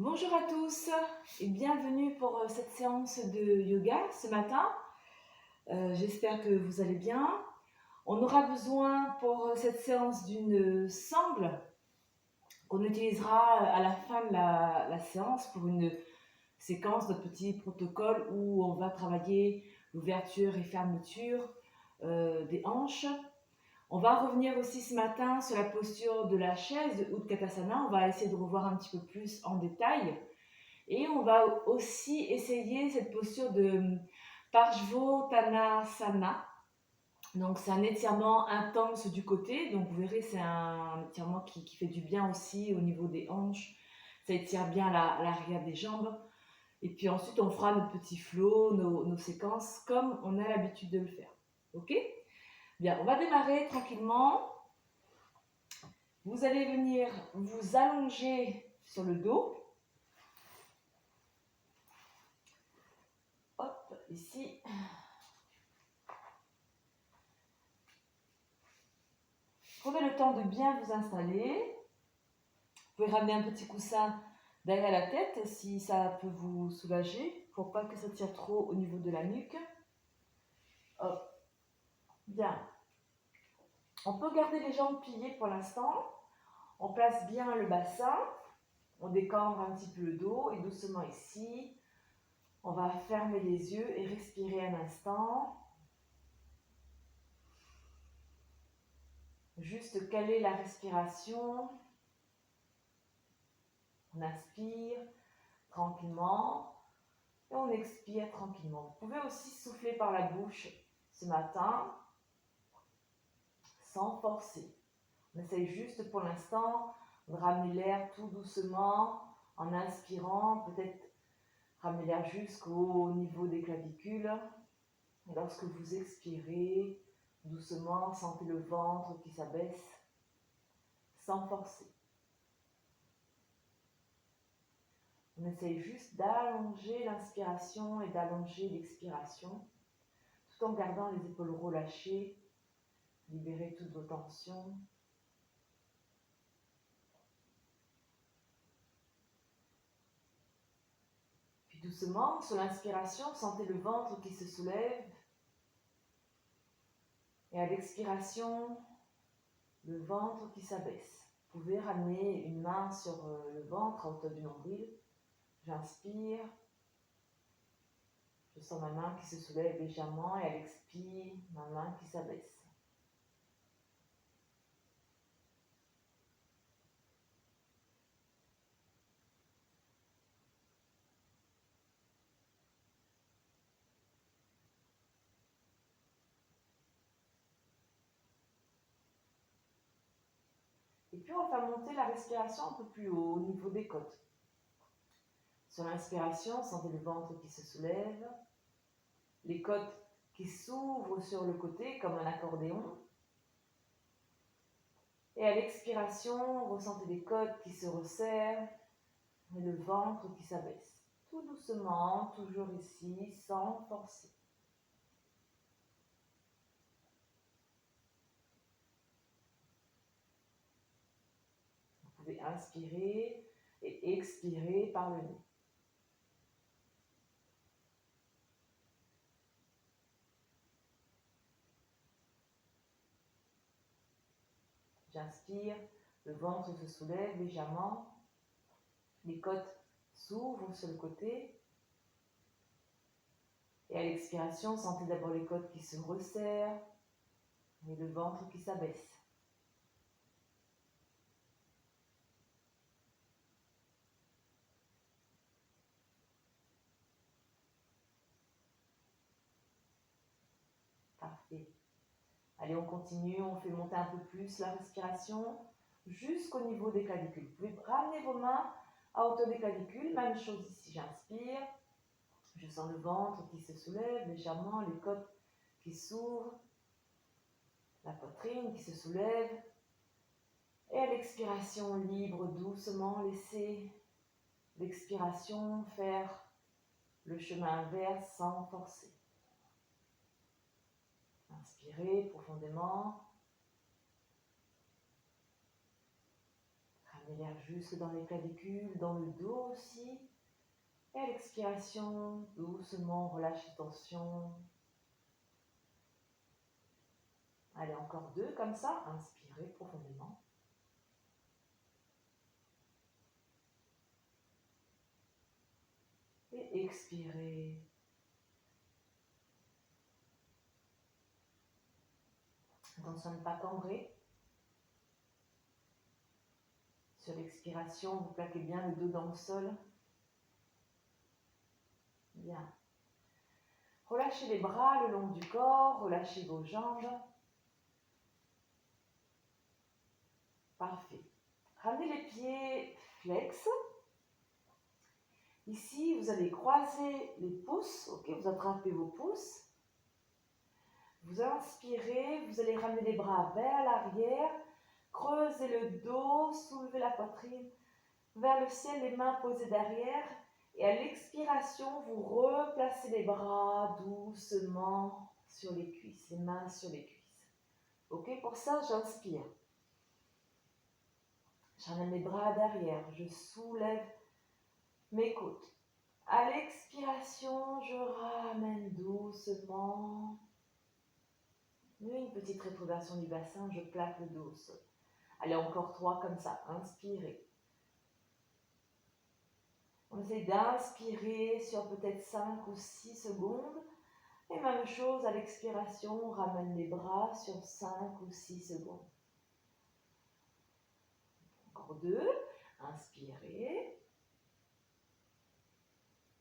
Bonjour à tous et bienvenue pour cette séance de yoga ce matin. J'espère que vous allez bien. On aura besoin pour cette séance d'une sangle qu'on utilisera à la fin de la séance pour une séquence de petits protocoles où on va travailler l'ouverture et fermeture des hanches. On va revenir aussi ce matin sur la posture de la chaise de Utkatasana. On va essayer de revoir un petit peu plus en détail. Et on va aussi essayer cette posture de Parshvottanasana. Donc c'est un étirement intense du côté. Donc vous verrez, c'est un étirement qui fait du bien aussi au niveau des hanches. Ça étire bien l'arrière des jambes. Et puis ensuite, on fera nos petits flows, nos séquences comme on a l'habitude de le faire. Ok? Bien, on va démarrer tranquillement. Vous allez venir vous allonger sur le dos. Hop, ici. Prenez le temps de bien vous installer. Vous pouvez ramener un petit coussin derrière la tête si ça peut vous soulager, pour pas que ça tire trop au niveau de la nuque. Hop. Bien. On peut garder les jambes pliées pour l'instant. On place bien le bassin. On décambre un petit peu le dos et doucement ici, on va fermer les yeux et respirer un instant. Juste caler la respiration. On inspire tranquillement et on expire tranquillement. Vous pouvez aussi souffler par la bouche ce matin sans forcer. On essaye juste pour l'instant de ramener l'air tout doucement en inspirant, peut-être ramener l'air jusqu'au niveau des clavicules. Et lorsque vous expirez, doucement, sentez le ventre qui s'abaisse sans forcer. On essaye juste d'allonger l'inspiration et d'allonger l'expiration, tout en gardant les épaules relâchées, libérez toutes vos tensions. Puis doucement, sur l'inspiration, sentez le ventre qui se soulève. Et à l'expiration, le ventre qui s'abaisse. Vous pouvez ramener une main sur le ventre à hauteur du nombril. J'inspire. Je sens ma main qui se soulève légèrement et à l'expire, ma main qui s'abaisse. Et puis on va faire monter la respiration un peu plus haut, au niveau des côtes. Sur l'inspiration, sentez le ventre qui se soulève, les côtes qui s'ouvrent sur le côté comme un accordéon. Et à l'expiration, ressentez les côtes qui se resserrent et le ventre qui s'abaisse. Tout doucement, toujours ici, sans forcer. Vous pouvez inspirer et expirer par le nez. J'inspire, le ventre se soulève légèrement, les côtes s'ouvrent sur le côté. Et à l'expiration, sentez d'abord les côtes qui se resserrent et le ventre qui s'abaisse. Parfait. Allez, on continue, on fait monter un peu plus la respiration jusqu'au niveau des clavicules. Vous pouvez ramener vos mains à hauteur des clavicules. Même chose ici, j'inspire. Je sens le ventre qui se soulève légèrement, les côtes qui s'ouvrent, la poitrine qui se soulève. Et à l'expiration, libre, doucement, laissez l'expiration faire le chemin inverse sans forcer. Inspirez profondément. Ramenez l'air jusque dans les clavicules, dans le dos aussi. Et à l'expiration, doucement, relâchez les tensions. Allez, encore 2 comme ça. Inspirez profondément. Et expirez. Attention à ne pas cambrer. Sur l'expiration, vous plaquez bien le dos dans le sol. Bien. Relâchez les bras le long du corps, relâchez vos jambes. Parfait. Ramenez les pieds flex. Ici, vous allez croiser les pouces, ok, vous attrapez vos pouces. Vous inspirez, vous allez ramener les bras vers l'arrière, creusez le dos, soulevez la poitrine vers le ciel, les mains posées derrière. Et à l'expiration, vous replacez les bras doucement sur les cuisses, les mains sur les cuisses. Ok, pour ça, j'inspire. J'amène les bras derrière, je soulève mes côtes. À l'expiration, je ramène doucement. Une petite rétroversion du bassin, je plaque le dos au sol. Allez, encore 3 comme ça. Inspirez. On essaie d'inspirer sur peut-être 5 ou 6 secondes. Et même chose, à l'expiration, on ramène les bras sur 5 ou 6 secondes. Encore 2. Inspirez.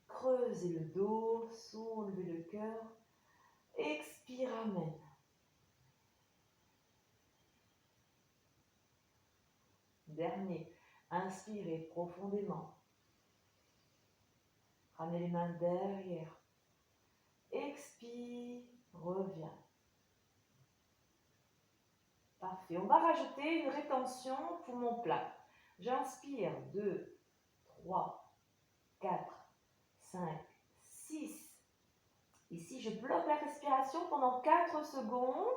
Creusez le dos, soulevez le cœur. Expire, ramène. Dernier. Inspirez profondément. Ramenez les mains derrière. Expire, reviens. Parfait. On va rajouter une rétention poumon plat. J'inspire 2, 3, 4, 5, 6. Ici, je bloque la respiration pendant 4 secondes.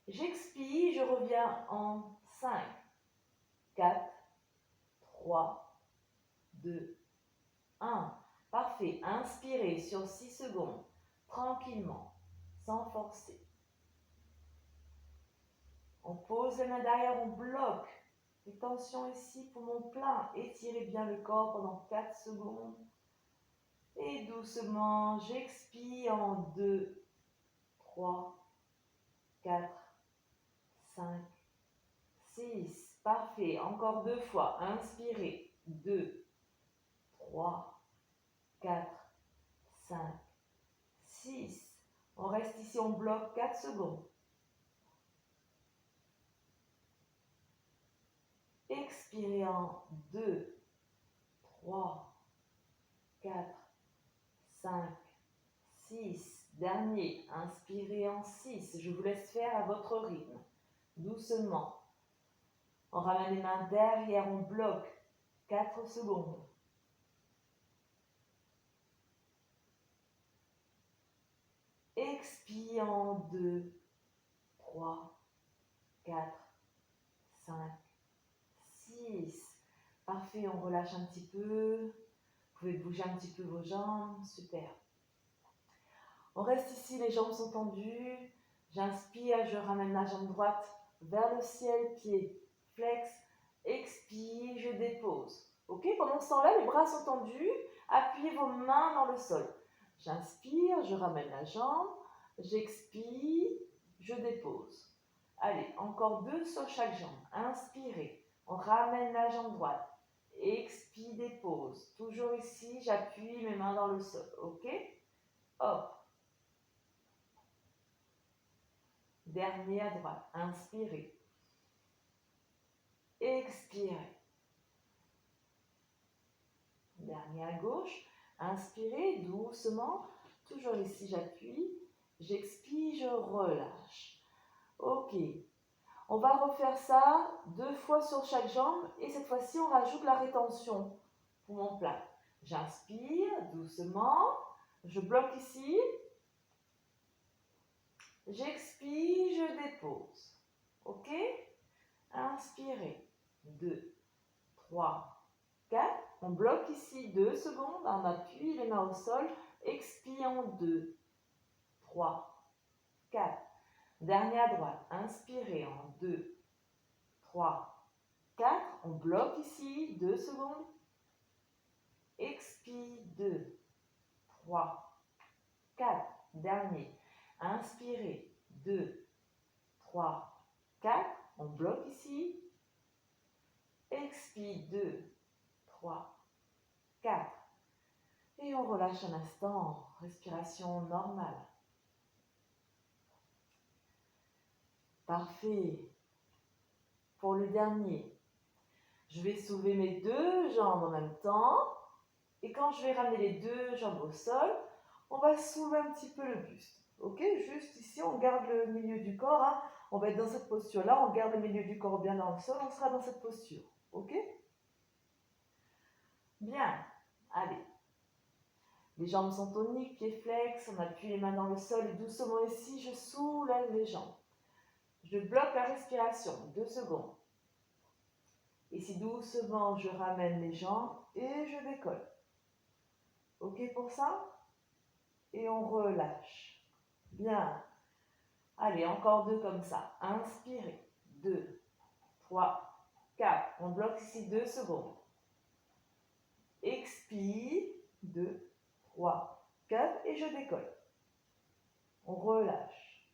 J'expire, je reviens en 5, 4, 3, 2, 1. Parfait. Inspirez sur 6 secondes, tranquillement, sans forcer. On pose les mains derrière, on bloque. Les tensions ici, poumon plein. Étirez bien le corps pendant 4 secondes. Et doucement, j'expire en 2, 3, 4, 5, 6. Parfait. Encore 2 fois. Inspirez. 2, 3, 4, 5, 6. On reste ici, on bloque 4 secondes. Expirez en 2, 3, 4, 5, 6. Dernier. Inspirez en 6. Je vous laisse faire à votre rythme. Doucement. On ramène les mains derrière, on bloque 4 secondes. Expire en 2, 3, 4, 5, 6. Parfait, on relâche un petit peu. Vous pouvez bouger un petit peu vos jambes. Super. On reste ici, les jambes sont tendues. J'inspire, je ramène la jambe droite vers le ciel, pied flex. Expire, je dépose. Ok, pendant ce temps-là, les bras sont tendus. Appuyez vos mains dans le sol. J'inspire, je ramène la jambe. J'expire, je dépose. Allez, encore 2 sur chaque jambe. Inspirez, on ramène la jambe droite. Expire, dépose. Toujours ici, j'appuie mes mains dans le sol. Ok? Hop. Dernier à droite. Inspirez. Expirez. Dernier à gauche. Inspirez doucement. Toujours ici, j'appuie. J'expire, je relâche. Ok. On va refaire ça 2 fois sur chaque jambe. Et cette fois-ci, on rajoute la rétention. Poumon plat. J'inspire doucement. Je bloque ici. J'expire, je dépose. Ok? Inspirez. 2, 3, 4. On bloque ici 2 secondes. On appuie les mains au sol. Expire 2, 3, 4. Dernier à droite. Inspirez en 2, 3, 4. On bloque ici 2 secondes. Expire 2, 3, 4. Dernier. Inspirez 2, 3, 4. On bloque ici. Expire 2, 3, 4. Et on relâche un instant. Respiration normale. Parfait. Pour le dernier, je vais soulever mes 2 jambes en même temps. Et quand je vais ramener les 2 jambes au sol, on va soulever un petit peu le buste. Ok? Juste ici, on garde le milieu du corps. Hein. On va être dans cette posture-là. On garde le milieu du corps bien dans le sol. On sera dans cette posture. Ok? Bien. Allez. Les jambes sont toniques, pieds flex. On appuie les mains dans le sol. Et doucement ici, je soulève les jambes. Je bloque la respiration. 2 secondes. Ici, doucement, je ramène les jambes et je décolle. Ok pour ça? Et on relâche. Bien. Allez, encore 2 comme ça. Inspirez. 2, 3, 4. On bloque ici 2 secondes. Expire. 2, 3, 4. Et je décolle. On relâche.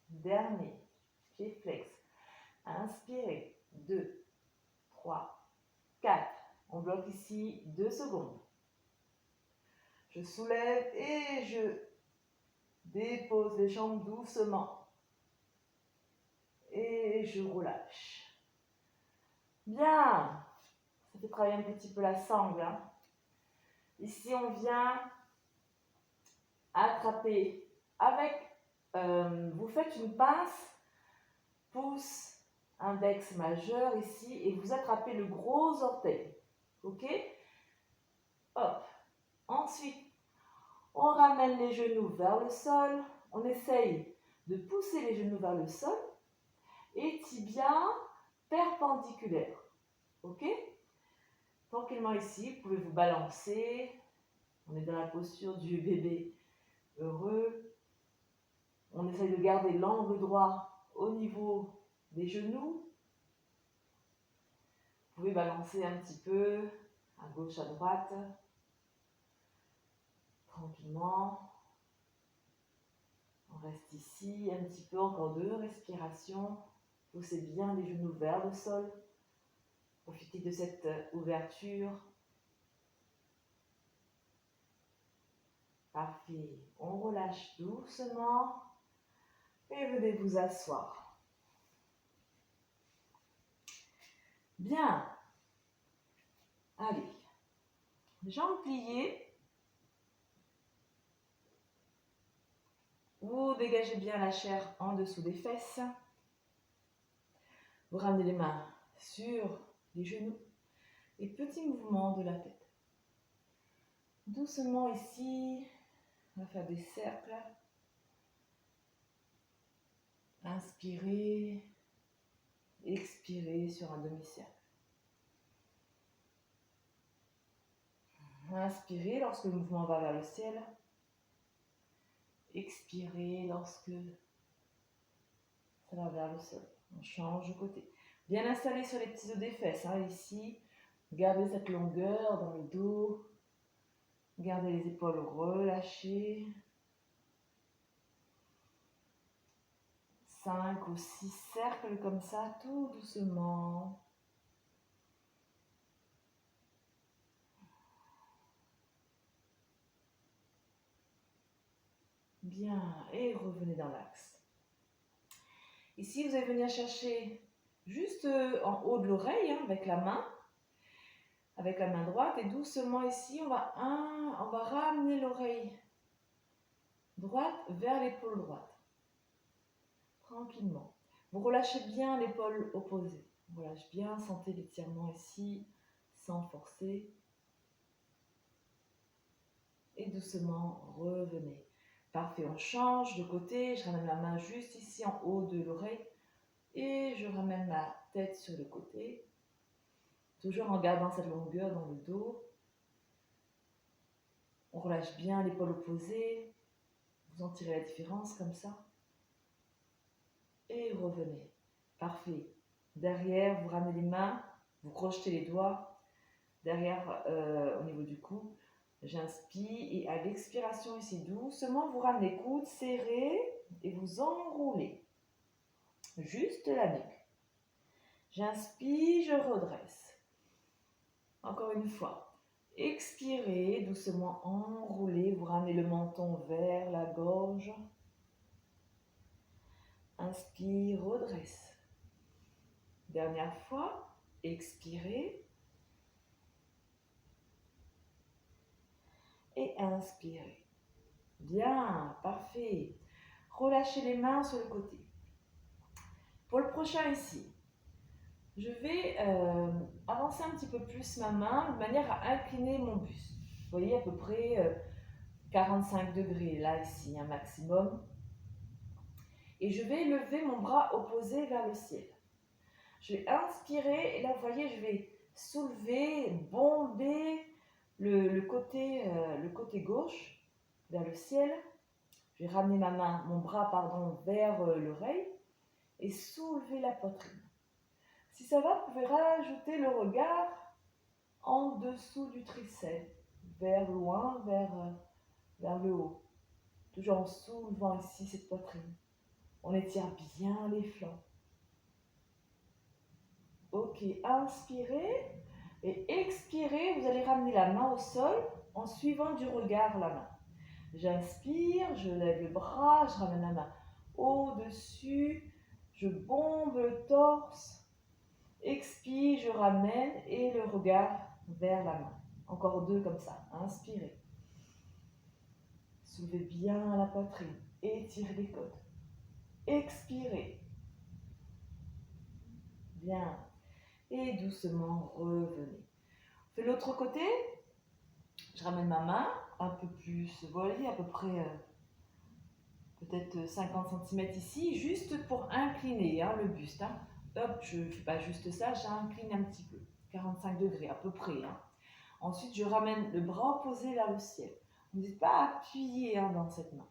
Dernier. Pied flex. Inspirez. 2, 3, 4. On bloque ici 2 secondes. Je soulève et je dépose les jambes doucement. Et je relâche. Bien. Ça fait travailler un petit peu la sangle. Hein. Ici, on vient attraper avec... vous faites une pince, pouce, index majeur ici, et vous attrapez le gros orteil. Ok? Hop. Ensuite, on ramène les genoux vers le sol. On essaye de pousser les genoux vers le sol. Et tibia perpendiculaire. Ok? Tranquillement ici, vous pouvez vous balancer. On est dans la posture du bébé heureux. On essaye de garder l'angle droit au niveau des genoux. Vous pouvez balancer un petit peu à gauche, à droite. Tranquillement. On reste ici un petit peu, encore 2 respirations. Poussez bien les genoux vers le sol. Profitez de cette ouverture. Parfait. On relâche doucement et venez vous asseoir. Bien. Allez. Jambes pliées. Vous dégagez bien la chair en dessous des fesses. Vous ramenez les mains sur les genoux et petit mouvement de la tête. Doucement ici, on va faire des cercles. Inspirez, expirez sur un demi-cercle. Inspirez lorsque le mouvement va vers le ciel. Expirez lorsque ça va vers le sol. On change de côté. Bien installé sur les petits os des fesses. Hein, ici, gardez cette longueur dans le dos. Gardez les épaules relâchées. 5 ou 6 cercles comme ça, tout doucement. Bien, et revenez dans l'axe. Ici, vous allez venir chercher juste en haut de l'oreille, hein, avec la main droite, et doucement ici, on va ramener l'oreille droite vers l'épaule droite. Tranquillement. Vous relâchez bien l'épaule opposée. On relâche bien, sentez l'étirement ici, sans forcer. Et doucement, revenez. Parfait, on change de côté. Je ramène la main juste ici en haut de l'oreille. Et je ramène ma tête sur le côté, toujours en gardant cette longueur dans le dos. On relâche bien l'épaule opposée. Vous en tirez la différence comme ça. Et revenez. Parfait. Derrière, vous ramenez les mains, vous crochetez les doigts. Derrière, au niveau du cou, j'inspire et à l'expiration ici, doucement, vous ramenez les coudes serrés et vous enroulez. Juste la nuque. J'inspire, je redresse. Encore une fois. Expirez, doucement enroulez, vous ramenez le menton vers la gorge. Inspire, redresse. Dernière fois, expirez. Et inspirez. Bien, parfait. Relâchez les mains sur le côté. Pour le prochain ici, je vais avancer un petit peu plus ma main de manière à incliner mon buste. Vous voyez à peu près 45 degrés là, ici, un maximum. Et je vais lever mon bras opposé vers le ciel. Je vais inspirer et là, vous voyez, je vais soulever, bomber le côté gauche vers le ciel. Je vais ramener mon bras vers l'oreille et soulever la poitrine. Si ça va, vous pouvez rajouter le regard en dessous du triceps, vers loin, vers le haut. Toujours en soulevant ici cette poitrine. On étire bien les flancs. Ok, inspirez et expirez. Vous allez ramener la main au sol en suivant du regard la main. J'inspire, je lève le bras, je ramène la main au-dessus, je bombe le torse. Expire, je ramène et le regard vers la main. Encore deux comme ça. Inspirez. Soulevez bien la poitrine. Étirez les côtes. Expirez. Bien. Et doucement revenez. On fait l'autre côté. Je ramène ma main un peu plus, vous voyez, à peu près peut-être 50 cm ici, juste pour incliner le buste. Hop, je ne fais pas juste ça, j'incline un petit peu. 45 degrés à peu près. Ensuite, je ramène le bras opposé vers le ciel. N'hésitez pas à appuyer dans cette main.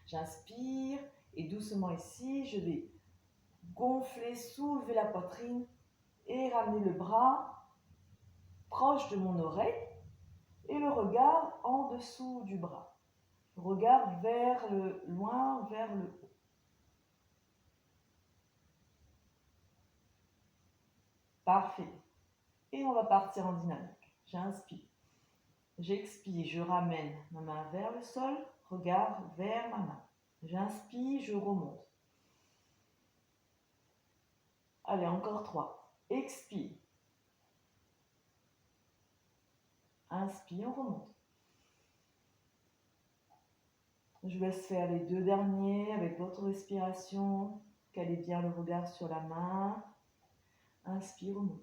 J'inspire et doucement ici, je vais gonfler, soulever la poitrine et ramener le bras proche de mon oreille et le regard en dessous du bras. Le regard vers le loin, vers le haut. Parfait. Et on va partir en dynamique. J'inspire. J'expire, je ramène ma main vers le sol, regard vers ma main. J'inspire, je remonte. Allez, encore 3. Expire. Inspire, on remonte. Je laisse faire les deux derniers avec votre respiration. Calez bien le regard sur la main. Inspire, remonte.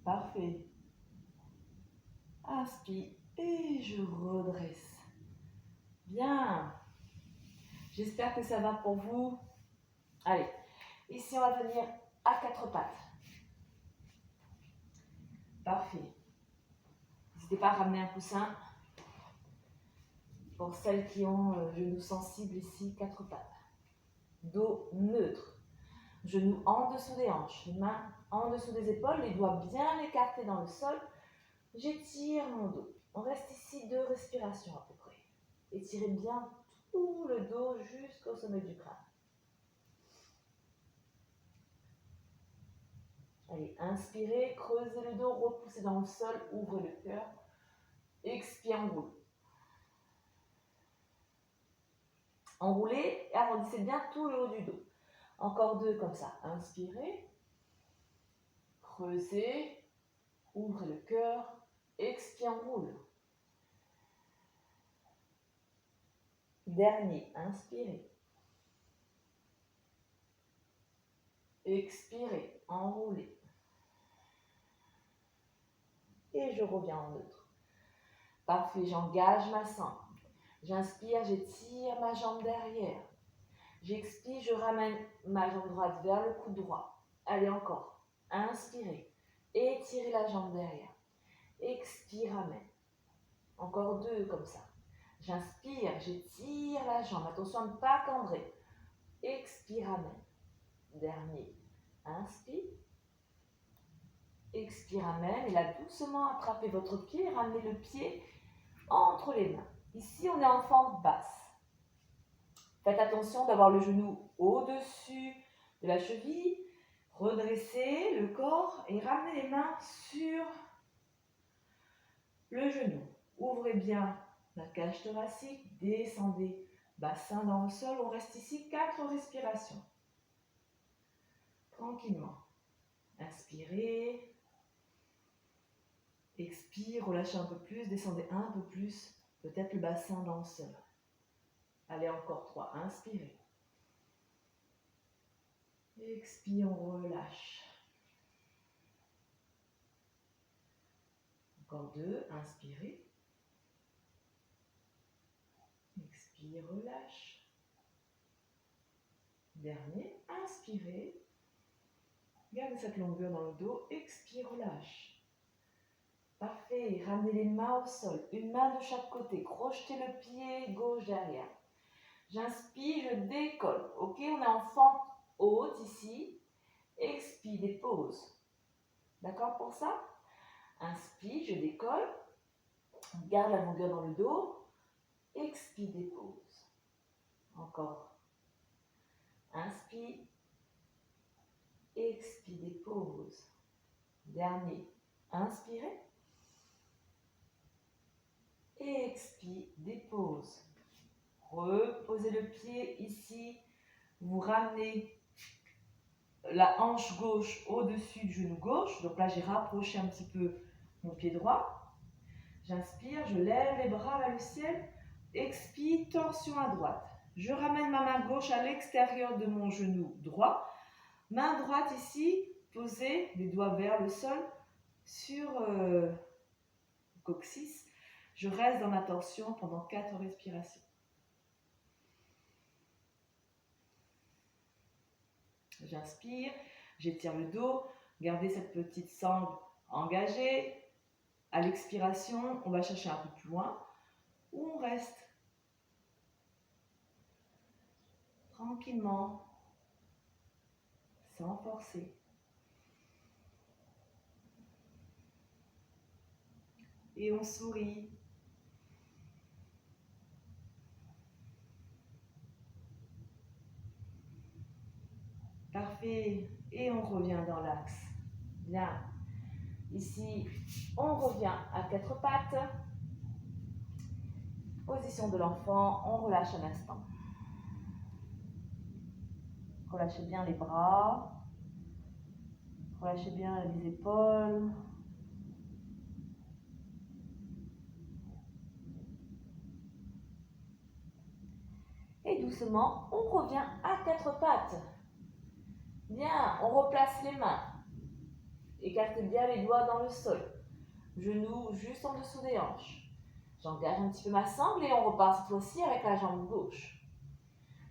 Parfait. Inspire et je redresse. Bien. J'espère que ça va pour vous. Allez, ici on va venir à quatre pattes. Parfait. N'hésitez pas à ramener un coussin. Pour celles qui ont genoux sensibles ici, quatre pattes. Dos neutre. Genoux en dessous des hanches, les mains en dessous des épaules, les doigts bien écartés dans le sol. J'étire mon dos. On reste ici 2 respirations à peu près. Étirez bien tout le dos jusqu'au sommet du crâne. Allez, inspirez, creusez le dos, repoussez dans le sol, ouvrez le cœur. Expire, enroule. Enroulez et arrondissez bien tout le haut du dos. Encore 2 comme ça. Inspirez, creusez, ouvrez le cœur, expire, enroule. Dernier, inspirez. Expirez, enroulez. Et je reviens en neutre. Parfait, j'engage ma sangle. J'inspire, j'étire ma jambe derrière. J'expire, je ramène ma jambe droite vers le coude droit. Allez, encore. Inspirez. Étirez la jambe derrière. Expire, ramène. Encore 2 comme ça. J'inspire, j'étire la jambe. Attention à ne pas cambrer. Expire, ramène. Dernier. Inspire. Expire, ramène. Et là, doucement, attrapez votre pied. Ramenez le pied entre les mains. Ici, on est en fente basse. Faites attention d'avoir le genou au-dessus de la cheville. Redressez le corps et ramenez les mains sur le genou. Ouvrez bien la cage thoracique, descendez bassin dans le sol. On reste ici 4 respirations. Tranquillement. Inspirez. Expire, relâchez un peu plus, descendez un peu plus. Peut-être le bassin dans le sol. Allez, encore 3. Inspirez. Expire, on relâche. Encore 2. Inspirez. Expire, relâche. Dernier. Inspirez. Gardez cette longueur dans le dos. Expire, relâche. Parfait. Ramenez les mains au sol. Une main de chaque côté. Crochetez le pied gauche derrière. J'inspire, je décolle. Ok, on est en fente haute ici. Expire, dépose. D'accord pour ça? Inspire, je décolle. Garde la longueur dans le dos. Expire, dépose. Encore. Inspire. Expire, dépose. Dernier. Inspirez. Expire, dépose. Reposez le pied ici. Vous ramenez la hanche gauche au-dessus du genou gauche. Donc là, j'ai rapproché un petit peu mon pied droit. J'inspire, je lève les bras vers le ciel. Expire, torsion à droite. Je ramène ma main gauche à l'extérieur de mon genou droit. Main droite ici, posée, les doigts vers le sol, sur le coccyx. Je reste dans ma torsion pendant 4 respirations. J'inspire, j'étire le dos, gardez cette petite sangle engagée. À l'expiration, on va chercher un peu plus loin, où on reste tranquillement, sans forcer. Et on sourit. Parfait. Et on revient dans l'axe. Bien. Ici, on revient à 4 pattes. Position de l'enfant. On relâche un instant. Relâchez bien les bras. Relâchez bien les épaules. Et doucement, on revient à 4 pattes. Bien, on replace les mains. Écartez bien les doigts dans le sol. Genoux juste en dessous des hanches. J'engage un petit peu ma sangle et on repart cette fois-ci avec la jambe gauche.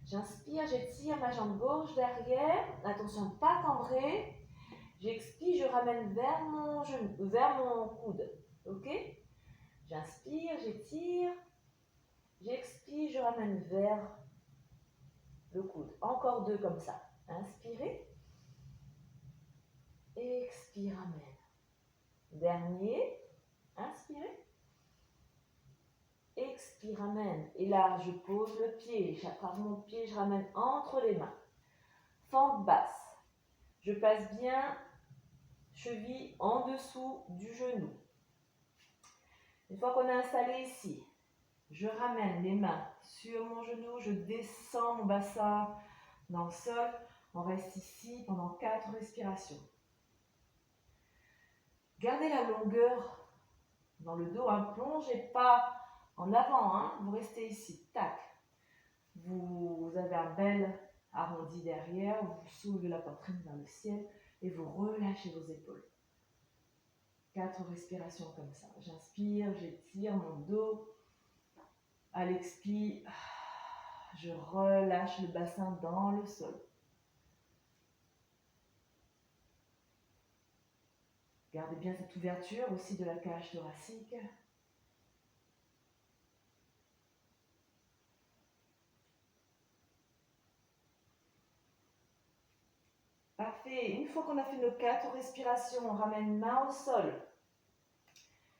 J'inspire, j'étire ma jambe gauche derrière. Attention à ne pas cambrer. J'expire, je ramène vers mon genou, vers mon coude. Ok? J'inspire, j'étire. J'expire, je ramène vers le coude. Encore 2 comme ça. Inspirez. Expire, ramène. Dernier. Inspirez. Expire, ramène. Et là, je pose le pied. J'attrape mon pied, je ramène entre les mains. Fente basse. Je place bien cheville en dessous du genou. Une fois qu'on est installé ici, je ramène les mains sur mon genou, je descends mon bassin dans le sol. On reste ici pendant 4 respirations. Gardez la longueur dans le dos, hein. Plongez pas en avant, hein. Vous restez ici, tac. Vous avez un bel arrondi derrière, vous soulevez la poitrine vers le ciel et vous relâchez vos épaules. 4 respirations comme ça. J'inspire, j'étire mon dos. À l'expire, je relâche le bassin dans le sol. Gardez bien cette ouverture aussi de la cage thoracique. Parfait. Une fois qu'on a fait nos 4 respirations, on ramène main au sol.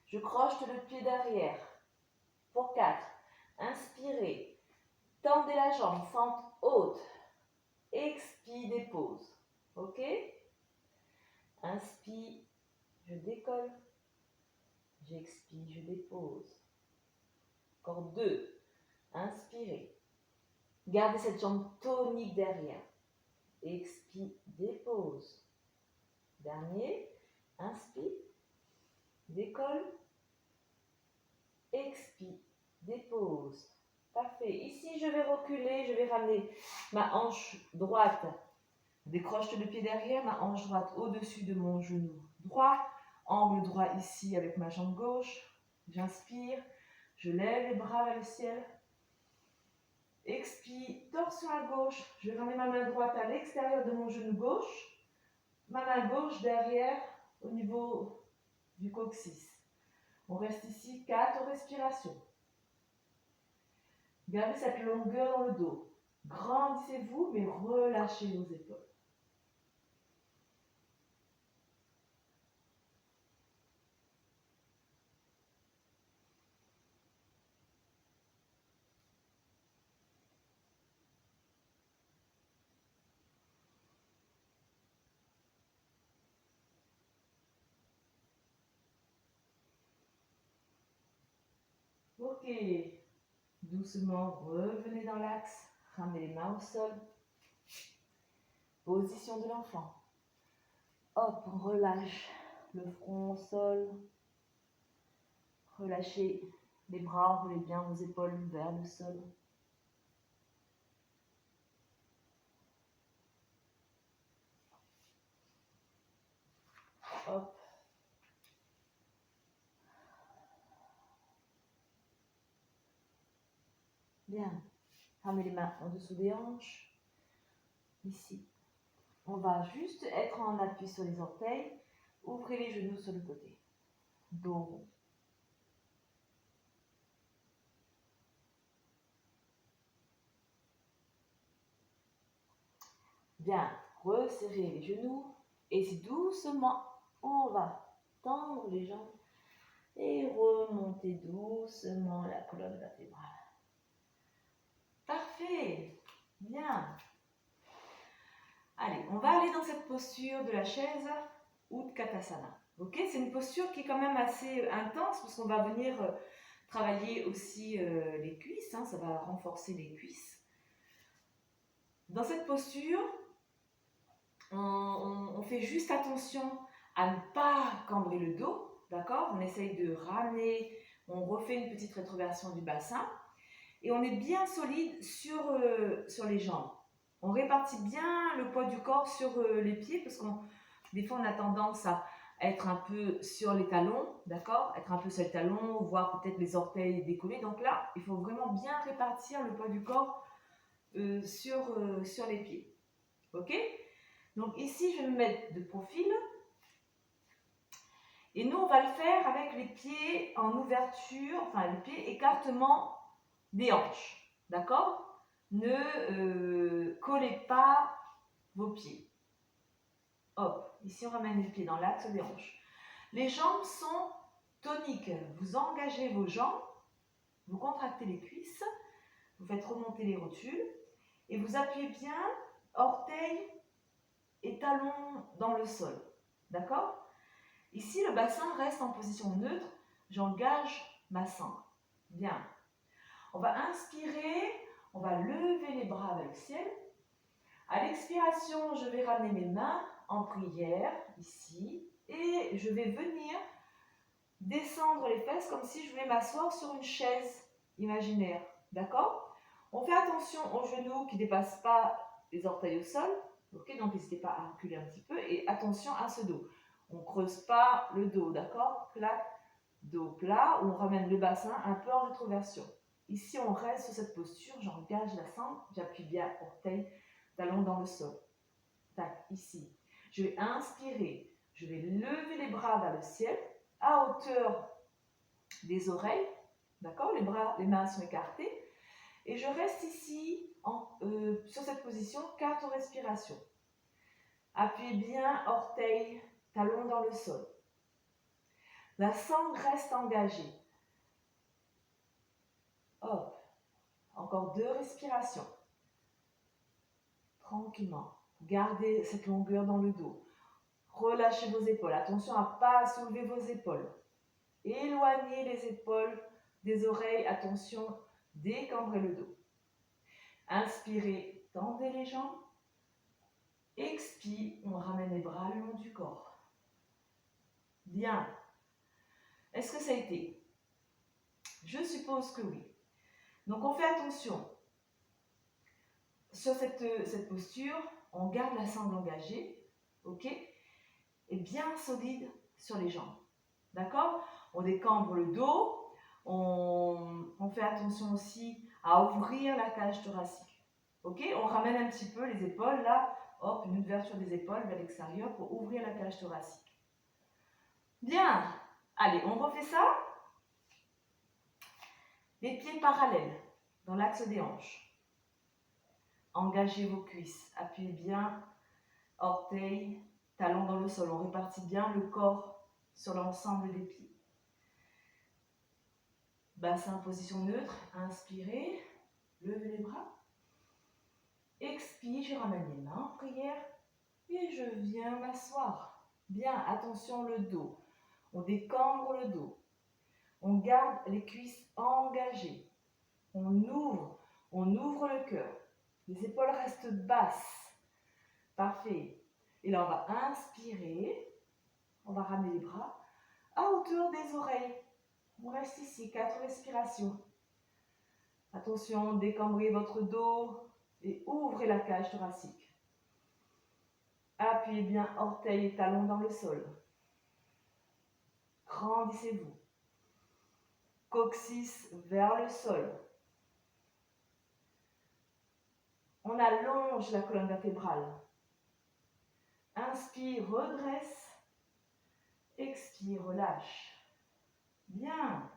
Je croche le pied derrière. Pour 4. Inspirez. Tendez la jambe, fente haute. Expire, dépose. Ok? Inspire, je décolle. J'expire, je dépose. Encore 2. Inspirez. Gardez cette jambe tonique derrière. Expire, dépose. Dernier. Inspire. Décolle. Expire. Dépose. Parfait. Ici, je vais reculer. Je vais ramener ma hanche droite. Décroche le pied derrière. Ma hanche droite au-dessus de mon genou droit. Angle droit ici avec ma jambe gauche. J'inspire. Je lève les bras vers le ciel. Expire, torsion à gauche. Je ramène ma main droite à l'extérieur de mon genou gauche. Ma main gauche derrière au niveau du coccyx. On reste ici 4 respirations. Gardez cette longueur dans le dos. Grandissez-vous, mais relâchez vos épaules. Ok. Doucement, revenez dans l'axe. Ramenez les mains au sol. Position de l'enfant. Hop, on relâche le front au sol. Relâchez les bras, enroulez bien vos épaules vers le sol. Hop. Bien. Ramenez les mains en dessous des hanches. Ici. On va juste être en appui sur les orteils. Ouvrez les genoux sur le côté. Dos rond. Bien. Resserrez les genoux. Et doucement, on va tendre les jambes et remonter doucement la colonne vertébrale. Parfait. Bien. Allez, on va aller dans cette posture de la chaise Utkatasana. Ok, c'est une posture qui est quand même assez intense parce qu'on va venir travailler aussi les cuisses. Ça va renforcer les cuisses. Dans cette posture, on fait juste attention à ne pas cambrer le dos. D'accord? On essaye de ramener, on refait une petite rétroversion du bassin. Et on est bien solide sur les jambes. On répartit bien le poids du corps sur les pieds parce des fois on a tendance à être un peu sur les talons, d'accord? Être un peu sur les talons, voir peut-être les orteils décollés. Donc là, il faut vraiment bien répartir le poids du corps sur les pieds. Ok? Donc ici, je vais me mettre de profil. Et nous, on va le faire avec les pieds en ouverture, enfin les pieds écartement des hanches. D'accord? Ne collez pas vos pieds. Hop, ici on ramène les pieds dans l'axe des hanches. Les jambes sont toniques. Vous engagez vos jambes, vous contractez les cuisses, vous faites remonter les rotules et vous appuyez bien orteils et talons dans le sol. D'accord? Ici, le bassin reste en position neutre. J'engage ma sangle. Bien. On va inspirer. On va lever les bras vers le ciel. À l'expiration, je vais ramener mes mains en prière, ici, et je vais venir descendre les fesses comme si je voulais m'asseoir sur une chaise imaginaire. D'accord? On fait attention aux genoux qui ne dépassent pas les orteils au sol. Ok, donc n'hésitez pas à reculer un petit peu et attention à ce dos. On ne creuse pas le dos, d'accord? Clac, dos plat, on ramène le bassin un peu en rétroversion. Ici, on reste sur cette posture, j'engage la sangle, j'appuie bien orteil, talon dans le sol. Tac, ici. Je vais inspirer, je vais lever les bras vers le ciel, à hauteur des oreilles, d'accord? Les mains sont écartées. Et je reste ici, sur cette position, 4 respirations. Appuyez bien orteil, talon dans le sol. La sangle reste engagée. Hop. Encore 2 respirations. Tranquillement. Gardez cette longueur dans le dos. Relâchez vos épaules. Attention à ne pas soulever vos épaules. Éloignez les épaules des oreilles. Attention, décambrez le dos. Inspirez, tendez les jambes. Expire, on ramène les bras le long du corps. Bien. Est-ce que ça a été? Je suppose que oui. Donc on fait attention. Sur cette posture, on garde la sangle engagée, ok? Et bien solide sur les jambes. D'accord? On décambre le dos. On fait attention aussi à ouvrir la cage thoracique. Ok? On ramène un petit peu les épaules là. Hop, une ouverture des épaules vers l'extérieur pour ouvrir la cage thoracique. Bien. Allez, on refait ça. Les pieds parallèles dans l'axe des hanches. Engagez vos cuisses. Appuyez bien. Orteils, talons dans le sol. On répartit bien le corps sur l'ensemble des pieds. Bassin en position neutre. Inspirez. Levez les bras. Expire. Je ramène les mains en prière. Et je viens m'asseoir. Bien. Attention le dos. On décambre le dos. On garde les cuisses engagées. On ouvre le cœur. Les épaules restent basses. Parfait. Et là, on va inspirer. On va ramener les bras à hauteur des oreilles. On reste ici, 4 respirations. Attention, décambrez votre dos et ouvrez la cage thoracique. Appuyez bien orteils et talons dans le sol. Grandissez-vous. Coccyx vers le sol. On allonge la colonne vertébrale. Inspire, redresse. Expire, relâche. Bien.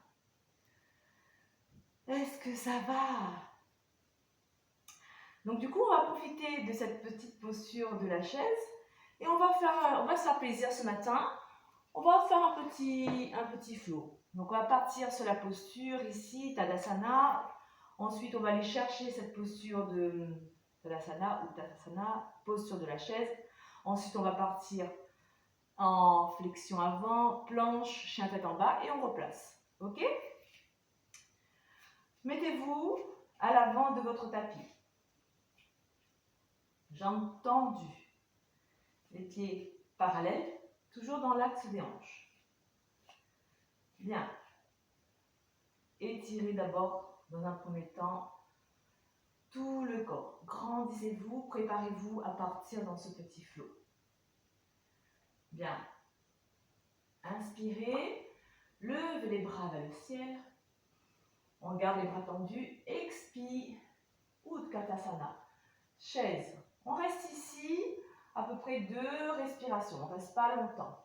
Est-ce que ça va? Donc du coup, on va profiter de cette petite posture de la chaise et on va se faire plaisir ce matin. On va faire un petit flow. Donc on va partir sur la posture ici, Tadasana. Ensuite, on va aller chercher cette posture de Tadasana ou Tadasana, posture de la chaise. Ensuite, on va partir en flexion avant, planche, chien tête en bas et on replace. Ok? Mettez-vous à l'avant de votre tapis. Jambes tendues. Les pieds parallèles, toujours dans l'axe des hanches. Bien. Étirez d'abord, dans un premier temps, tout le corps. Grandissez-vous, préparez-vous à partir dans ce petit flot. Bien. Inspirez, levez les bras vers le ciel. On garde les bras tendus. Expire, Utkatasana. Chaise. On reste ici, à peu près 2 respirations. On ne reste pas longtemps.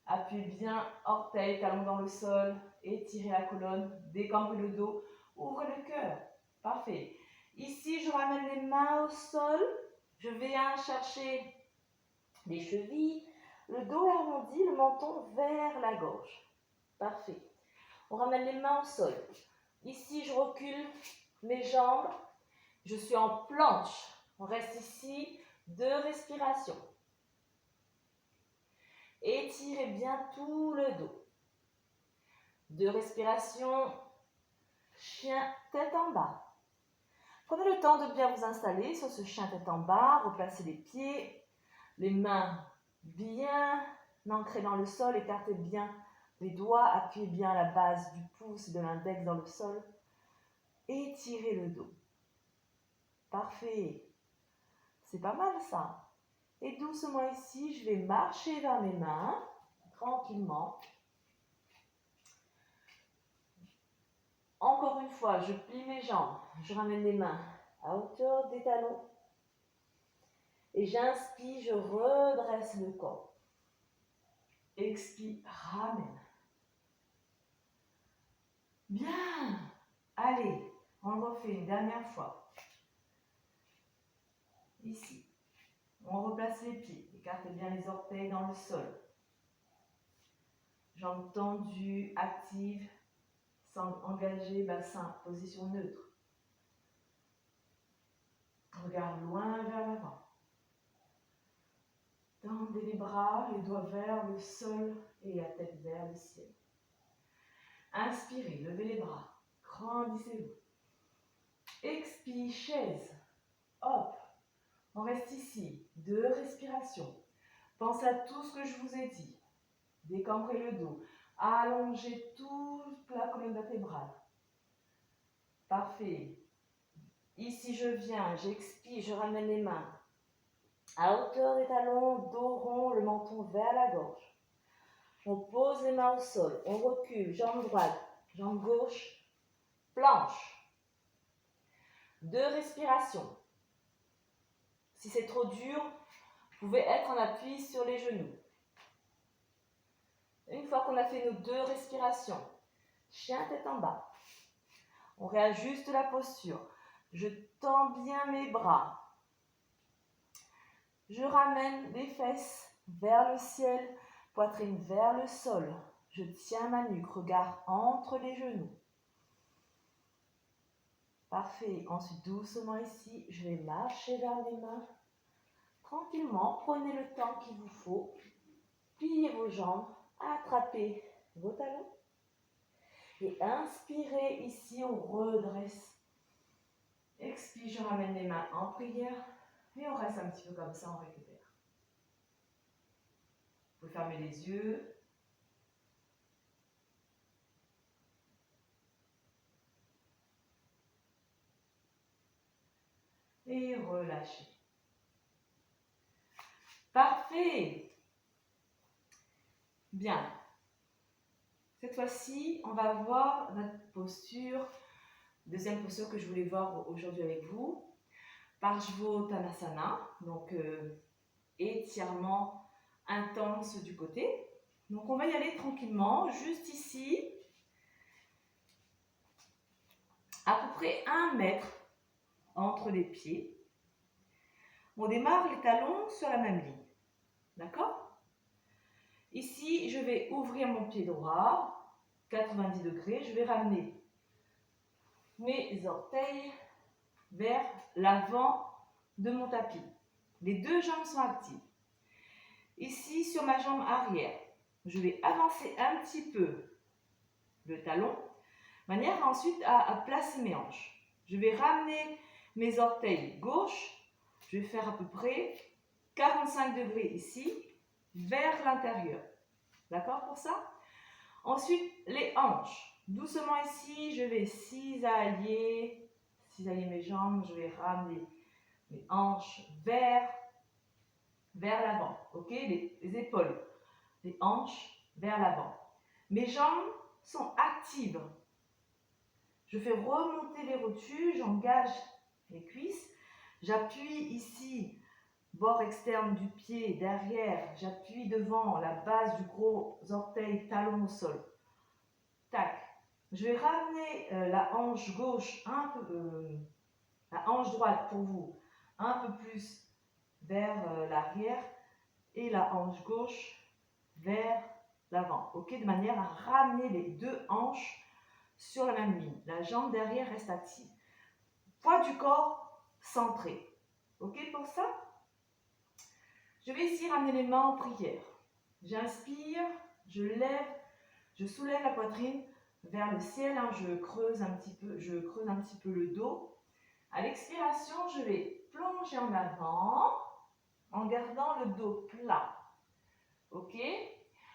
Appuyez bien, orteils, talons dans le sol. Étirez la colonne, décambrez le dos, ouvrez le cœur. Parfait. Ici, je ramène les mains au sol. Je viens chercher les chevilles. Le dos est arrondi, le menton vers la gorge. Parfait. On ramène les mains au sol. Ici, je recule mes jambes. Je suis en planche. On reste ici, 2 respirations. Étirez bien tout le dos. 2 respirations. Chien tête en bas. Prenez le temps de bien vous installer sur ce chien tête en bas. Replacez les pieds, les mains bien ancrées dans le sol. Écartez bien les doigts. Appuyez bien la base du pouce et de l'index dans le sol. Étirez le dos. Parfait. C'est pas mal ça. Et doucement ici, je vais marcher vers mes mains, tranquillement. Encore une fois, je plie mes jambes, je ramène les mains à hauteur des talons. Et j'inspire, je redresse le corps. Expire, ramène. Bien. Allez, on le refait une dernière fois. Ici. On replace les pieds. Écartez bien les orteils dans le sol. Jambes tendues, actives, sans engager, bassin, position neutre. Regard loin vers l'avant. Tendez les bras, les doigts vers le sol et la tête vers le ciel. Inspirez, levez les bras, grandissez-vous. Expire, chaise. Hop, on reste ici. 2 respirations. Pensez à tout ce que je vous ai dit. Décambrez le dos. Allongez toute la colonne vertébrale. Parfait. Ici, je viens, j'expire, je ramène les mains. À hauteur des talons, dos rond, le menton vers la gorge. On pose les mains au sol, on recule, jambe droite, jambe gauche, planche. 2 respirations. Si c'est trop dur, vous pouvez être en appui sur les genoux. Une fois qu'on a fait nos 2 respirations, chien tête en bas. On réajuste la posture. Je tends bien mes bras. Je ramène les fesses vers le ciel, poitrine vers le sol. Je tiens ma nuque, regard entre les genoux. Parfait. Ensuite, doucement ici, je vais marcher vers les mains. Tranquillement, prenez le temps qu'il vous faut. Pliez vos jambes, attrapez vos talons. Et inspirez, ici, on redresse. Expire, je ramène les mains en prière. Et on reste un petit peu comme ça, on récupère. Vous pouvez fermer les yeux. Et relâchez. Parfait. Bien. Cette fois-ci, on va voir notre posture. Deuxième posture que je voulais voir aujourd'hui avec vous. Parshvottanasana. Donc, étirement intense du côté. Donc, on va y aller tranquillement. Juste ici. À peu près 1 mètre entre les pieds. On démarre les talons sur la même ligne. D'accord? Ici, je vais ouvrir mon pied droit, 90 degrés. Je vais ramener mes orteils vers l'avant de mon tapis. Les 2 jambes sont actives. Ici, sur ma jambe arrière, je vais avancer un petit peu le talon, de manière ensuite à placer mes hanches. Je vais ramener mes orteils gauche. Je vais faire à peu près 45 degrés ici, vers l'intérieur. D'accord pour ça? Ensuite, les hanches. Doucement ici, je vais cisailler mes jambes. Je vais ramener mes hanches vers l'avant. Ok? Les épaules, les hanches vers l'avant. Mes jambes sont actives. Je fais remonter les rotules, j'engage les cuisses. J'appuie ici, bord externe du pied, derrière. J'appuie devant la base du gros orteil, talon au sol. Tac. Je vais ramener la hanche gauche un peu, la hanche droite pour vous, un peu plus vers l'arrière et la hanche gauche vers l'avant. Ok, de manière à ramener les 2 hanches sur la même ligne. La jambe derrière reste active. Poids du corps centré. Ok pour ça? Je vais ici ramener les mains en prière. J'inspire, je soulève la poitrine vers le ciel. Je creuse un petit peu le dos. À l'expiration, je vais plonger en avant en gardant le dos plat. Ok?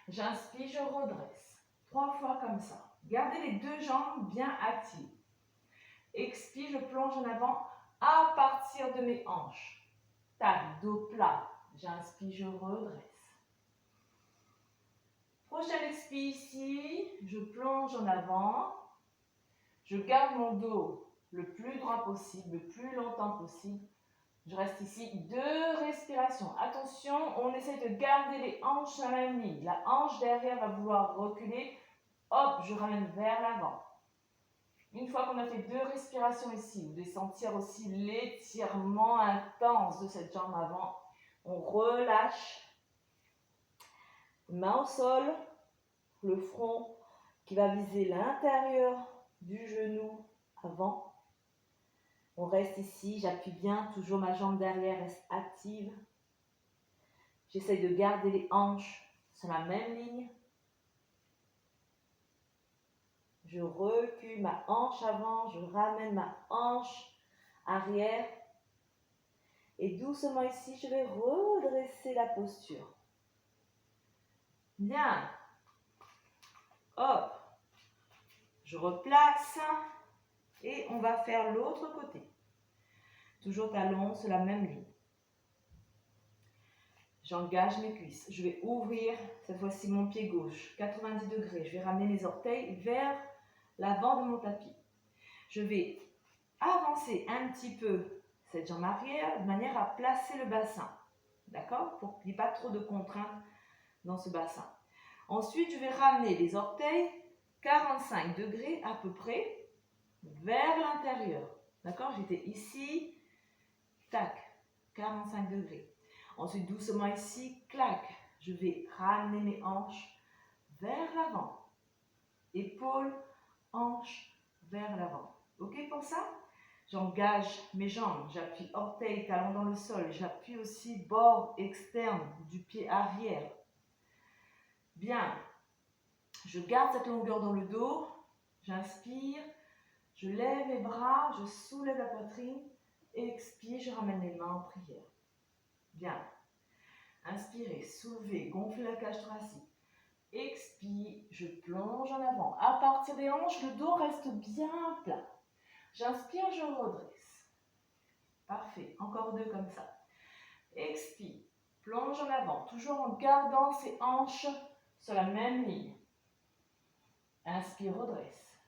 J'inspire, je redresse. 3 fois comme ça. Gardez les 2 jambes bien actives. Expire, je plonge en avant à partir de mes hanches. Tac, dos plat. J'inspire, je redresse. Prochain expire ici, je plonge en avant. Je garde mon dos le plus droit possible, le plus longtemps possible. Je reste ici, 2 respirations. Attention, on essaie de garder les hanches à la même ligne. La hanche derrière va vouloir reculer. Hop, je ramène vers l'avant. Une fois qu'on a fait 2 respirations ici, vous devez sentir aussi l'étirement intense de cette jambe avant. On relâche. Main au sol, le front qui va viser l'intérieur du genou avant. On reste ici, j'appuie bien, toujours ma jambe derrière reste active. J'essaie de garder les hanches sur la même ligne. Je recule ma hanche avant, je ramène ma hanche arrière. Et doucement ici, je vais redresser la posture. Bien. Hop. Je replace. Et on va faire l'autre côté. Toujours talon sur la même ligne. J'engage mes cuisses. Je vais ouvrir cette fois-ci mon pied gauche, 90 degrés. Je vais ramener mes orteils vers l'avant de mon tapis. Je vais avancer un petit peu cette jambe arrière de manière à placer le bassin. D'accord? Pour qu'il n'y ait pas trop de contraintes dans ce bassin. Ensuite, je vais ramener les orteils 45 degrés à peu près vers l'intérieur. D'accord? J'étais ici, tac, 45 degrés. Ensuite, doucement ici, clac, je vais ramener mes hanches vers l'avant. Épaules, hanches vers l'avant. Ok pour ça? J'engage mes jambes, j'appuie orteil, talon dans le sol, j'appuie aussi bord externe du pied arrière. Bien, je garde cette longueur dans le dos, j'inspire, je lève les bras, je soulève la poitrine, expire, je ramène les mains en prière. Bien, inspirez, soulevez, gonflez la cage thoracique. Expire, je plonge en avant. À partir des hanches, le dos reste bien plat. J'inspire, je redresse. Parfait, encore 2 comme ça. Expire, plonge en avant, toujours en gardant ses hanches sur la même ligne. Inspire, redresse.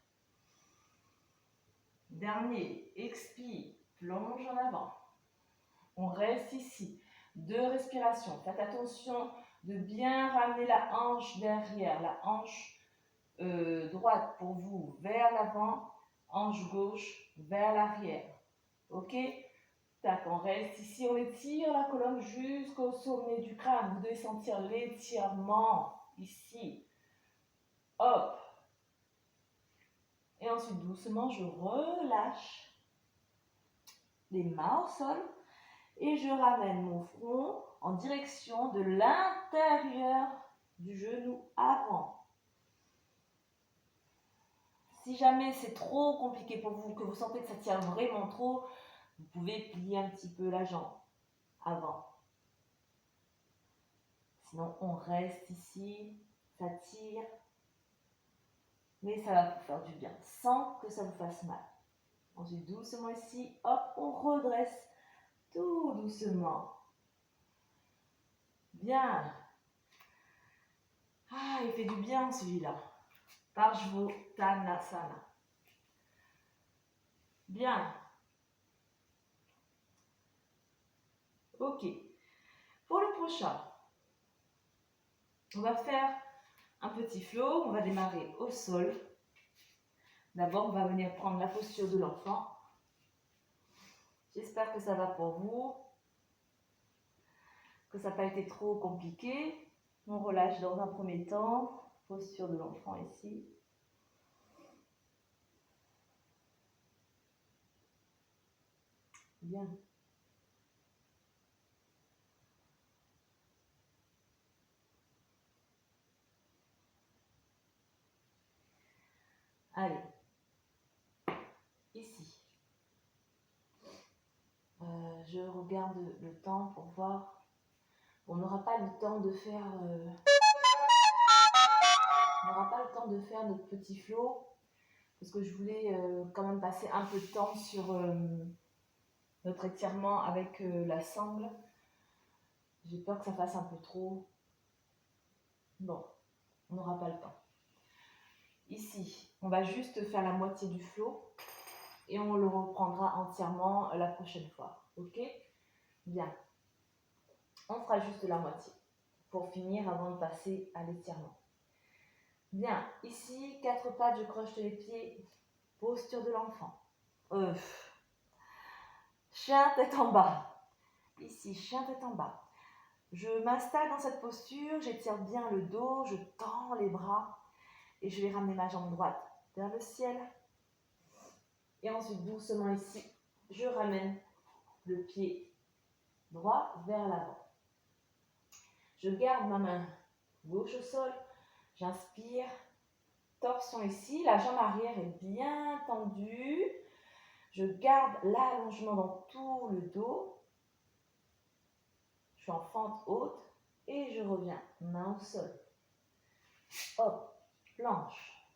Dernier, expire, plonge en avant. On reste ici. 2 respirations. Faites attention de bien ramener la hanche derrière, la hanche droite pour vous vers l'avant, hanche gauche vers l'arrière. Ok? Tac, on reste ici, on étire la colonne jusqu'au sommet du crâne. Vous devez sentir l'étirement ici. Hop. Et ensuite, doucement, je relâche les mains au sol et je ramène mon front en direction de l'intérieur du genou avant. Si jamais c'est trop compliqué pour vous, que vous sentez que ça tire vraiment trop, vous pouvez plier un petit peu la jambe avant. Sinon, on reste ici, ça tire, mais ça va vous faire du bien, sans que ça vous fasse mal. Ensuite, doucement ici, hop, on redresse tout doucement. Bien. Ah, il fait du bien celui-là. Parshvottanasana. Bien. Ok. Pour le prochain, on va faire un petit flow. On va démarrer au sol. D'abord, on va venir prendre la posture de l'enfant. J'espère que ça va pour vous, que ça n'a pas été trop compliqué. On relâche dans un premier temps. Posture de l'enfant ici. Bien. Allez. Ici. Je regarde le temps pour voir. On n'aura pas le temps de faire... On n'aura pas le temps de faire notre petit flow. Parce que je voulais quand même passer un peu de temps sur notre étirement avec la sangle. J'ai peur que ça fasse un peu trop. Bon, on n'aura pas le temps. Ici, on va juste faire la moitié du flot et on le reprendra entièrement la prochaine fois. Ok? Bien. On fera juste la moitié pour finir avant de passer à l'étirement. Bien. Ici, 4 pattes, je croche les pieds. Posture de l'enfant. Chien tête en bas. Ici, chien tête en bas. Je m'installe dans cette posture, j'étire bien le dos, je tends les bras et je vais ramener ma jambe droite vers le ciel. Et ensuite, doucement ici, je ramène le pied droit vers l'avant. Je garde ma main gauche au sol, j'inspire, torsion ici, la jambe arrière est bien tendue. Je garde l'allongement dans tout le dos. Je suis en fente haute et je reviens, main au sol. Hop, planche.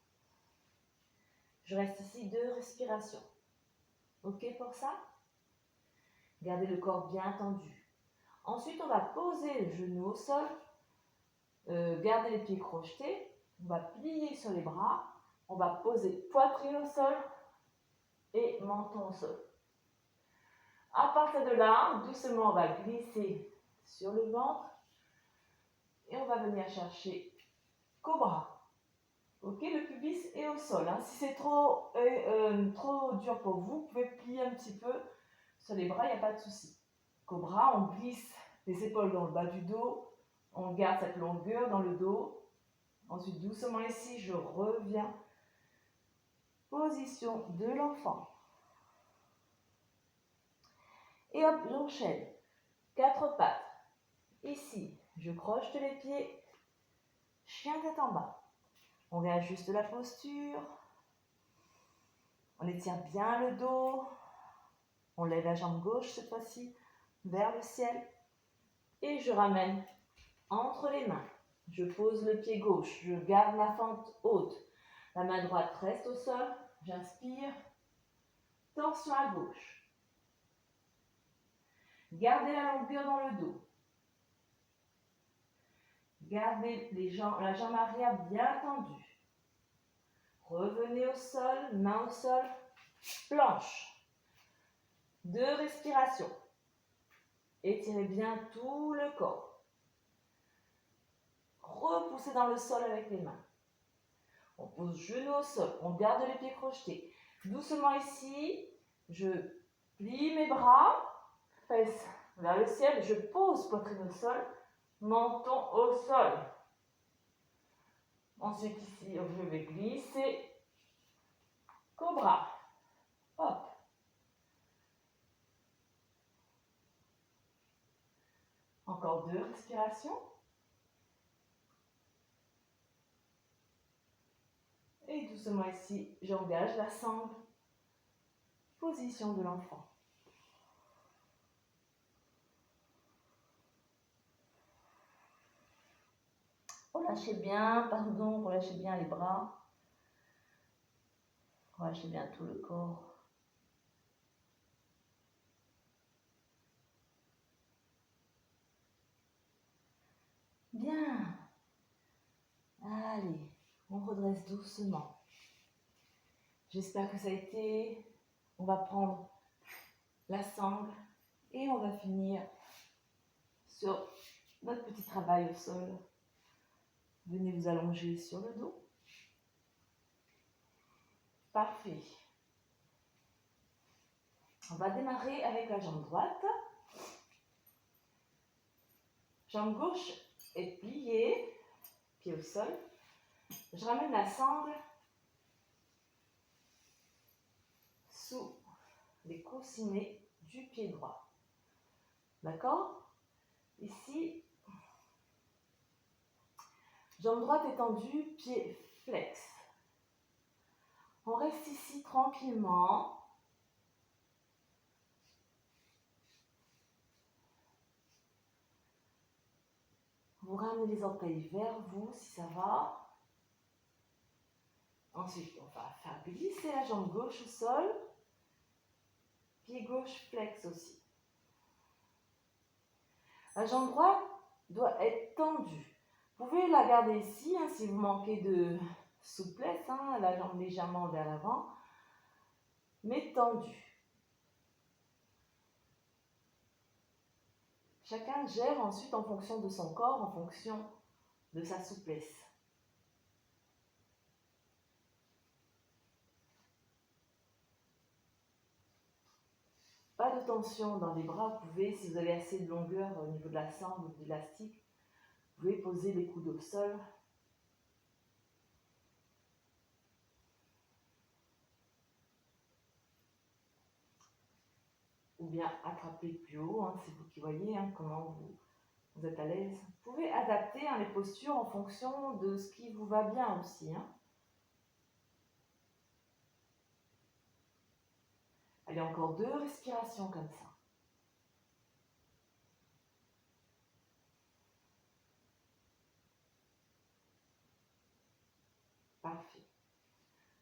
Je reste ici 2 respirations. Ok pour ça? Gardez le corps bien tendu. Ensuite, on va poser le genou au sol. Gardez les pieds crochetés. On va plier sur les bras. On va poser poitrine au sol et menton au sol. À partir de là, doucement, on va glisser sur le ventre et on va venir chercher cobra. Ok, le pubis est au sol. Hein. Si c'est trop dur pour vous, vous pouvez plier un petit peu sur les bras, il n'y a pas de souci. Cobra, on glisse les épaules dans le bas du dos. On garde cette longueur dans le dos. Ensuite, doucement ici, je reviens. Position de l'enfant. Et hop, j'enchaîne. 4 pattes. Ici, je croche les pieds. Chien tête en bas. On réajuste la posture. On étire bien le dos. On lève la jambe gauche cette fois-ci vers le ciel. Et je ramène entre les mains. Je pose le pied gauche. Je garde ma fente haute. La main droite reste au sol. J'inspire. Torsion à gauche. Gardez la longueur dans le dos. Gardez la jambe arrière bien tendue. Revenez au sol, main au sol, planche. 2 respirations. Étirez bien tout le corps. Repoussez dans le sol avec les mains. On pose genou au sol, on garde les pieds crochetés. Doucement ici, je plie mes bras, fesses vers le ciel, je pose poitrine au sol, menton au sol. Ensuite ici, je vais glisser, cobra, hop. Encore 2 respirations. Et doucement ici, j'engage la sangle. Position de l'enfant. Relâchez bien, relâchez bien les bras. Relâchez bien tout le corps. Bien. Allez, on redresse doucement. J'espère que ça a été. On va prendre la sangle et on va finir sur notre petit travail au sol. Venez vous allonger sur le dos. Parfait. On va démarrer avec la jambe droite. Jambe gauche est pliée, pied au sol. Je ramène la sangle sous les coussinets du pied droit. D'accord? Ici, jambe droite étendue, pied flex. On reste ici tranquillement. Vous ramenez les orteils vers vous si ça va. Ensuite, on va faire glisser la jambe gauche au sol. Pied gauche flex aussi. La jambe droite doit être tendue. Vous pouvez la garder ici hein, si vous manquez de souplesse, hein, la jambe légèrement vers l'avant, mais tendue. Chacun gère ensuite en fonction de son corps, en fonction de sa souplesse. Pas de tension dans les bras, vous pouvez, si vous avez assez de longueur au niveau de la sangle ou de l'élastique, vous pouvez poser les coudes au sol. Ou bien attraper plus haut, hein, c'est vous qui voyez hein, comment vous êtes à l'aise. Vous pouvez adapter hein, les postures en fonction de ce qui vous va bien aussi. Hein. Allez, encore 2 respirations comme ça. Parfait.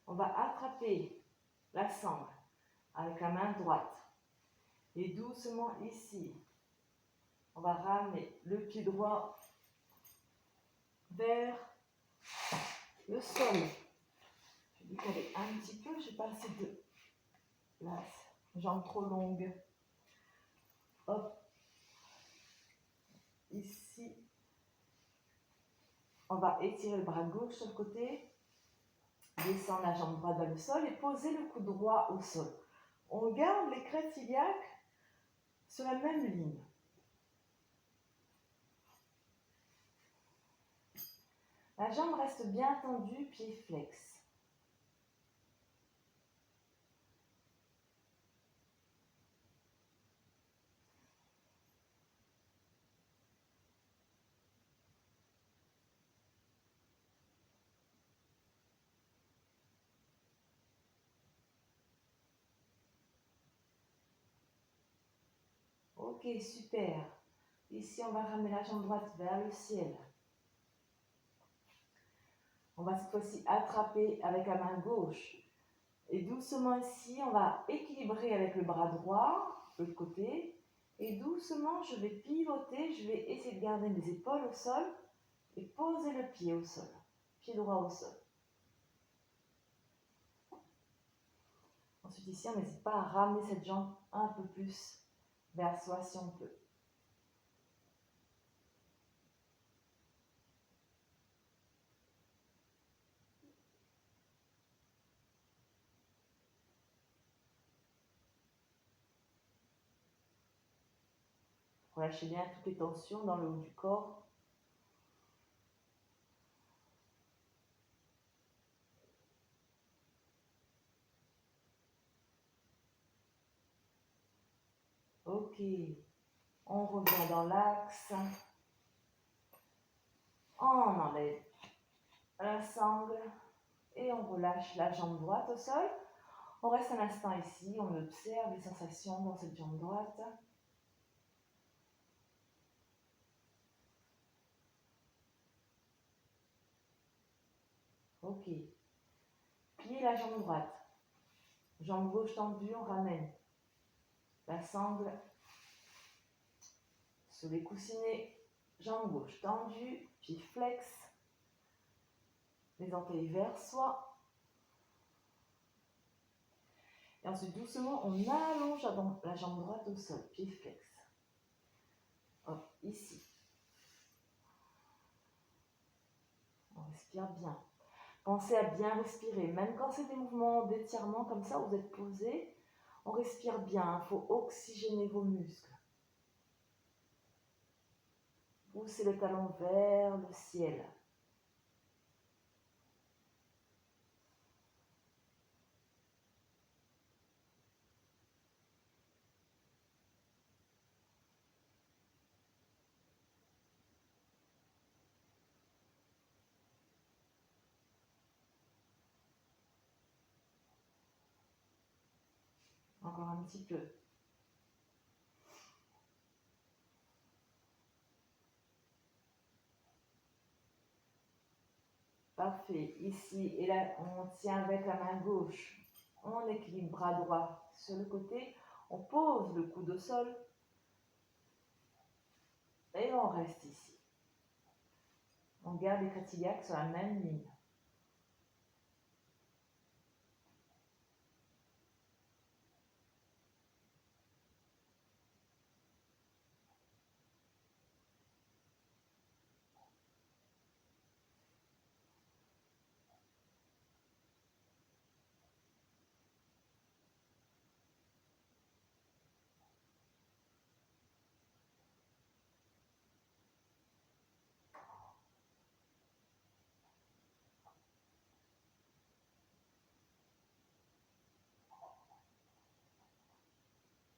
On va attraper la sangle avec la main droite. Et doucement ici, on va ramener le pied droit vers le sol. Je vais décaler un petit peu, je n'ai pas assez de place. Jambes trop longues. Hop. Ici. On va étirer le bras gauche sur le côté. Descendre la jambe droite vers le sol et poser le coude droit au sol. On garde les crêtes iliaques sur la même ligne. La jambe reste bien tendue, pied flex. Ok, super. Ici, on va ramener la jambe droite vers le ciel. On va cette fois-ci attraper avec la main gauche. Et doucement ici, on va équilibrer avec le bras droit, de l'autre côté. Et doucement, je vais pivoter, je vais essayer de garder mes épaules au sol et poser le pied au sol. Pied droit au sol. Ensuite ici, on n'hésite pas à ramener cette jambe un peu plus vers soi si on peut. Relâchez bien toutes les tensions dans le haut du corps. Ok, on revient dans l'axe. On enlève la sangle et on relâche la jambe droite au sol. On reste un instant ici, on observe les sensations dans cette jambe droite. Ok. Pliez la jambe droite. Jambe gauche tendue, on ramène la sangle sur les coussinets. Jambe gauche tendue, pied flex. Les orteils vers soi. Et ensuite, doucement, on allonge la jambe droite au sol, pied flex. Hop, ici. On respire bien. Pensez à bien respirer. Même quand c'est des mouvements d'étirement comme ça, vous êtes posé, on respire bien. Il faut oxygéner vos muscles. Poussez le talon vers le ciel. Encore un petit peu. Parfait. Ici et là, on tient avec la main gauche. On équilibre bras droit sur le côté. On pose le coude au sol. Et on reste ici. On garde les crêtes iliaques sur la même ligne.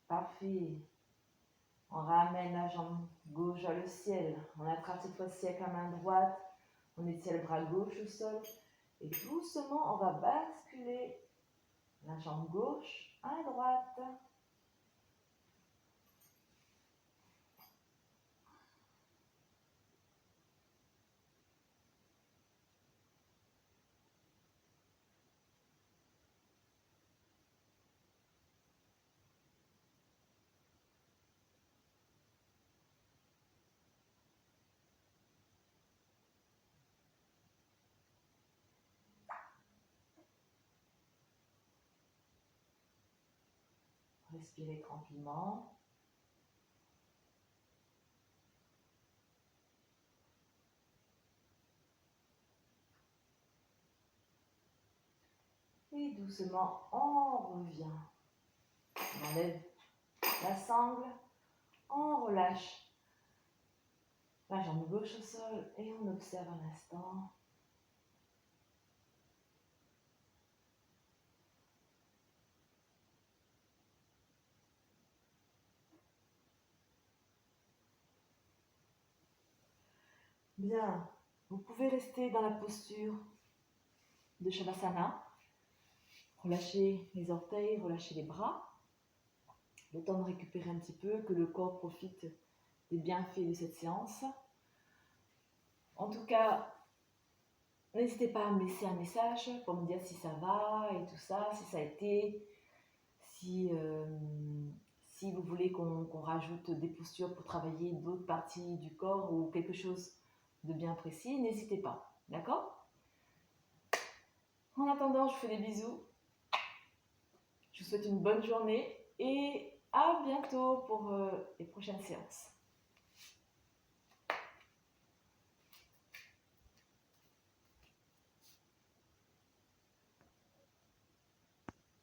Parfait. On ramène la jambe gauche vers le ciel. On attrape cette fois-ci avec la main droite. On étire le bras gauche au sol. Et doucement, on va basculer la jambe gauche à droite. Respirez tranquillement. Et doucement, on revient. On enlève la sangle. On relâche la jambe gauche au sol et on observe un instant. Bien, vous pouvez rester dans la posture de Shavasana. Relâchez les orteils, relâchez les bras. Le temps de récupérer un petit peu, que le corps profite des bienfaits de cette séance. En tout cas, n'hésitez pas à me laisser un message pour me dire si ça va et tout ça, si ça a été, si vous voulez qu'on rajoute des postures pour travailler d'autres parties du corps ou quelque chose de bien précis, n'hésitez pas, d'accord? En attendant, je vous fais des bisous. Je vous souhaite une bonne journée et à bientôt pour les prochaines séances.